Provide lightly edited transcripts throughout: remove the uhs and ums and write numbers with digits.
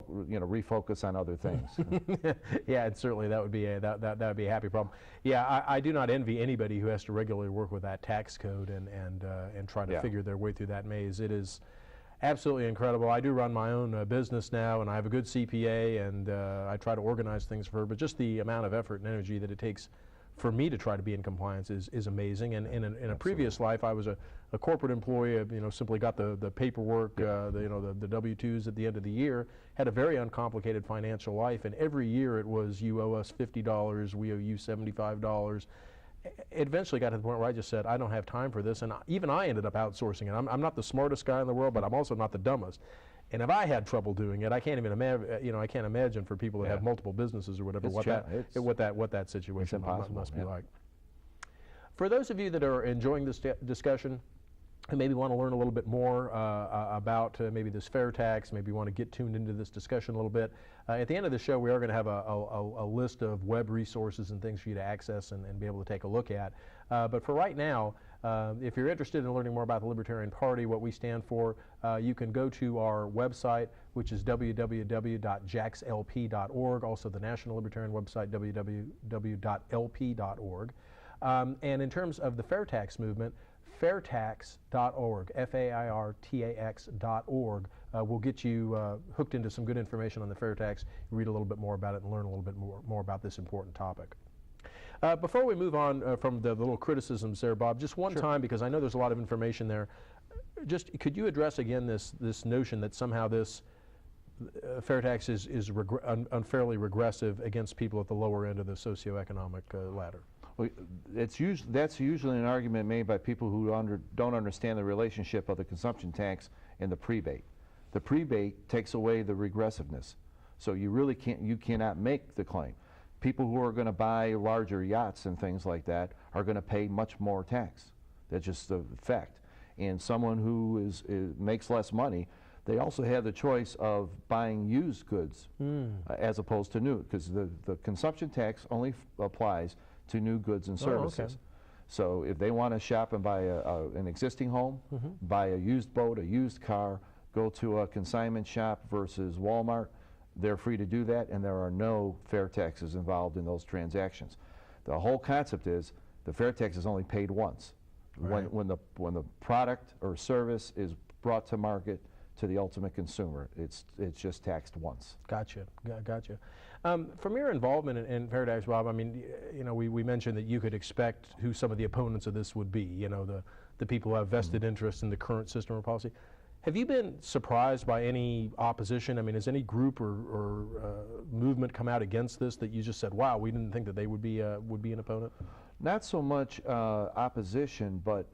refocus on other things. Yeah, and certainly that would be that would be a happy problem. Yeah, I do not envy anybody who has to regularly work with that tax code and try to figure their way through that maze. It is absolutely incredible. I do run my own business now, and I have a good CPA, and I try to organize things for her, but just the amount of effort and energy that it takes for me to try to be in compliance is amazing. And in a previous life, I was a corporate employee. Simply got the paperwork, the W-2s at the end of the year. Had a very uncomplicated financial life, and every year it was, you owe us $50, we owe you $75. It eventually got to the point where I just said, I don't have time for this, and even I ended up outsourcing it. I'm not the smartest guy in the world, but I'm also not the dumbest. And if I had trouble doing it, I can't even imagine. I can't imagine for people that have multiple businesses or whatever what that situation must be like. For those of you that are enjoying this discussion, and maybe want to learn a little bit more about maybe this fair tax, maybe want to get tuned into this discussion a little bit. At the end of the show, we are going to have a list of web resources and things for you to access and be able to take a look at. But for right now, if you're interested in learning more about the Libertarian Party, what we stand for, you can go to our website, which is www.jaxlp.org, also the National Libertarian website, www.lp.org. And in terms of the fair tax movement, fairtax.org, fairtax.org, will get you hooked into some good information on the fair tax, read a little bit more about it, and learn a little bit more about this important topic. Before we move on from the little criticisms there, Bob, just one time, because I know there's a lot of information there, just could you address again this notion that somehow this fair tax is unfairly regressive against people at the lower end of the socioeconomic ladder? Well, that's usually an argument made by people who don't understand the relationship of the consumption tax and the prebate. The prebate takes away the regressiveness, so you cannot make the claim. People who are going to buy larger yachts and things like that are going to pay much more tax. That's just the fact. And someone who makes less money, they also have the choice of buying used goods as opposed to new, because the consumption tax only applies to new goods and services. Okay. So if they want to shop and buy an existing home, buy a used boat, a used car, go to a consignment shop versus Walmart, they're free to do that, and there are no fair taxes involved in those transactions. The whole concept is the fair tax is only paid once. Right. When the product or service is brought to market to the ultimate consumer, it's just taxed once. Gotcha. From your involvement in fair tax, Bob, I mean, we mentioned that you could expect who some of the opponents of this would be. The people who have vested interest in the current system or policy. Have you been surprised by any opposition? I mean, has any group or movement come out against this that you just said, wow, we didn't think that they would be an opponent? Not so much opposition, but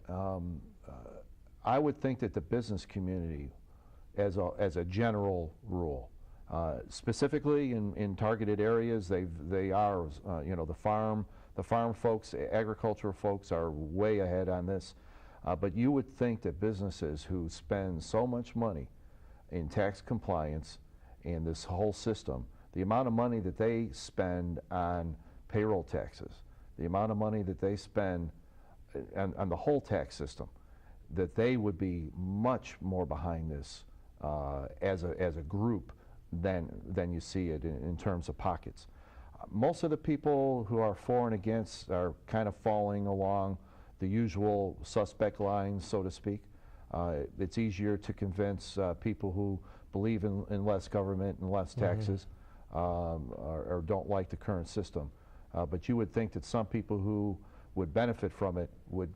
I would think that the business community, as a general rule, specifically in targeted areas, they are the farm folks, agricultural folks are way ahead on this. But you would think that businesses who spend so much money in tax compliance and this whole system, the amount of money that they spend on payroll taxes, the amount of money that they spend on the whole tax system, that they would be much more behind this as a group than you see it in terms of pockets. Most of the people who are for and against are kind of falling along the usual suspect lines, so to speak. It's easier to convince people who believe in less government and less taxes or don't like the current system. But you would think that some people who would benefit from it would,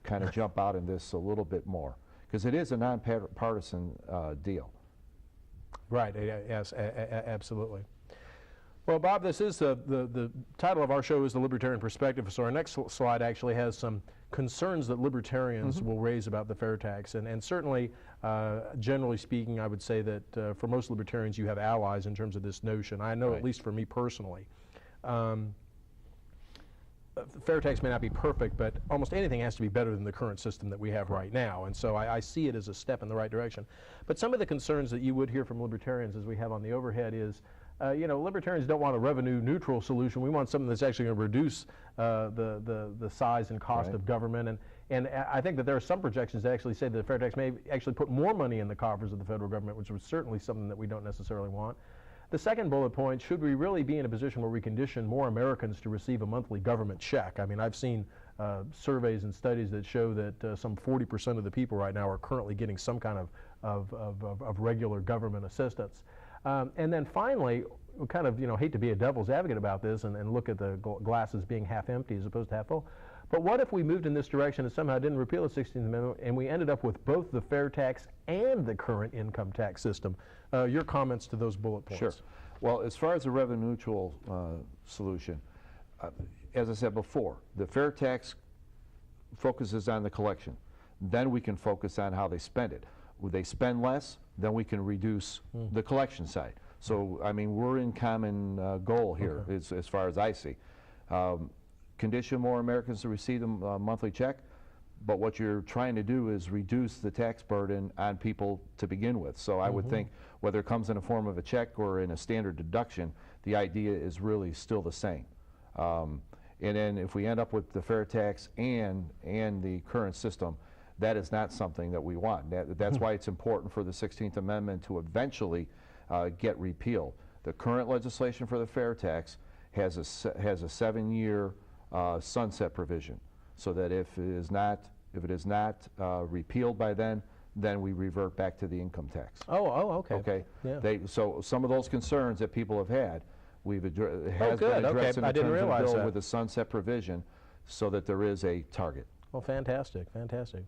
kind of jump out in this a little bit more, because it is a nonpartisan deal. Right. Yes. Absolutely. Well, Bob, this is the title of our show is The Libertarian Perspective. So our next slide actually has some concerns that libertarians will raise about the fair tax. And certainly, generally speaking, I would say that for most libertarians, you have allies in terms of this notion. I know, at least for me personally, fair tax may not be perfect, but almost anything has to be better than the current system that we have right now. And so I see it as a step in the right direction. But some of the concerns that you would hear from libertarians, as we have on the overhead, is libertarians don't want a revenue-neutral solution. We want something that's actually going to reduce the size and cost of government. And I think that there are some projections that actually say that the fair tax may actually put more money in the coffers of the federal government, which was certainly something that we don't necessarily want. The second bullet point, should we really be in a position where we condition more Americans to receive a monthly government check? I mean, I've seen surveys and studies that show that some 40% of the people right now are currently getting some kind of regular government assistance. And then finally, we kind of hate to be a devil's advocate about this and look at the glasses being half empty as opposed to half full. But what if we moved in this direction and somehow didn't repeal the 16th Amendment and we ended up with both the fair tax and the current income tax system? Your comments to those bullet points. Sure. Well, as far as the revenue neutral solution, as I said before, the fair tax focuses on the collection. Then we can focus on how they spend it. When they spend less, then we can reduce the collection side. So, I mean, we're in common goal here, okay, as far as I see. Condition more Americans to receive a monthly check, but what you're trying to do is reduce the tax burden on people to begin with. So I would think whether it comes in a form of a check or in a standard deduction, the idea is really still the same. And then if we end up with the fair tax and the current system, that is not something that we want. That's why it's important for the 16th Amendment to eventually get repealed. The current legislation for the fair tax has a 7-year sunset provision, so that if it is not repealed by then we revert back to the income tax. Okay. Okay. Yeah. So some of those concerns that people have had, been addressed okay. in the terms of the bill that. with a sunset provision, so that there is a target. Well, fantastic, fantastic.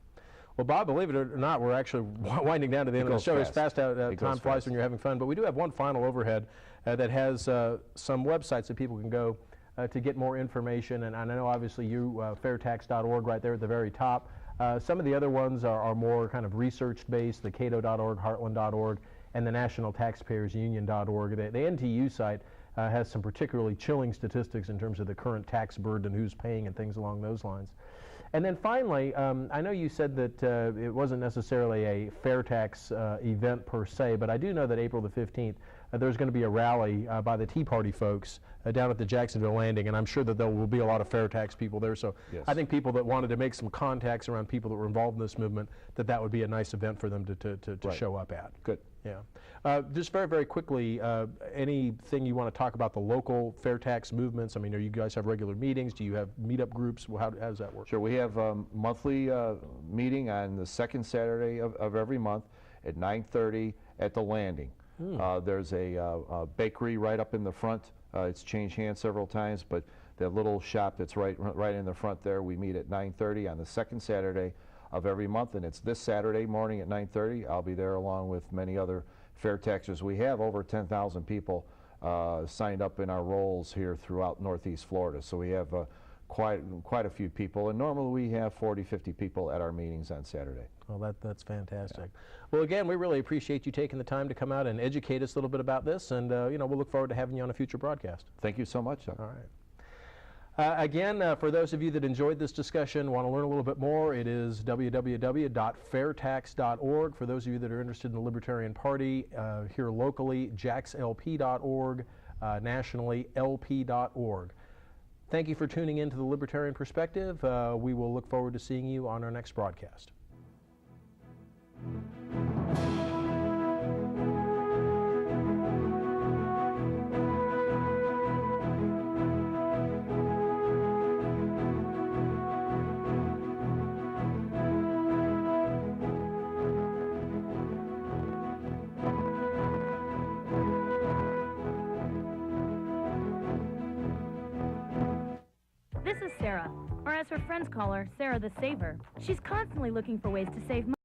Well, Bob, believe it or not, we're actually winding down to the end of the show. Fast. It's fast out. Time flies when you're having fun. But we do have one final overhead that has some websites that people can go to get more information. And I know, obviously, fairtax.org right there at the very top. Some of the other ones are more kind of research-based, the Cato.org, Heartland.org, and the National Taxpayers Union.org. The NTU site has some particularly chilling statistics in terms of the current tax burden, who's paying, and things along those lines. And then finally, I know you said that it wasn't necessarily a fair tax event per se, but I do know that April the 15th, there's going to be a rally by the Tea Party folks down at the Jacksonville Landing, and I'm sure that there will be a lot of fair tax people there. So yes, I think people that wanted to make some contacts around people that were involved in this movement, that would be a nice event for them to right, show up at. Good. Yeah. Just very, very quickly, anything you want to talk about the local fair tax movements? I mean, you guys have regular meetings? Do you have meetup groups? How does that work? Sure. We have a monthly meeting on the second Saturday of every month at 9:30 at the Landing. There's a bakery right up in the front. It's changed hands several times, but that little shop that's right in the front there, we meet at 9:30 on the second Saturday of every month, and it's this Saturday morning at 9:30. I'll be there along with many other fair taxers. We have over 10,000 people signed up in our rolls here throughout Northeast Florida, so we have quite a few people, and normally we have 40, 50 people at our meetings on Saturday. Well, that's fantastic. Yeah. Well, again, we really appreciate you taking the time to come out and educate us a little bit about this, and we'll look forward to having you on a future broadcast. Thank you so much, Doug. All right. Again, for those of you that enjoyed this discussion, want to learn a little bit more, it is www.fairtax.org. For those of you that are interested in the Libertarian Party, here locally, jaxlp.org, nationally, lp.org. Thank you for tuning in to the Libertarian Perspective. We will look forward to seeing you on our next broadcast. This is Sarah, or as her friends call her, Sarah the Saver. She's constantly looking for ways to save money.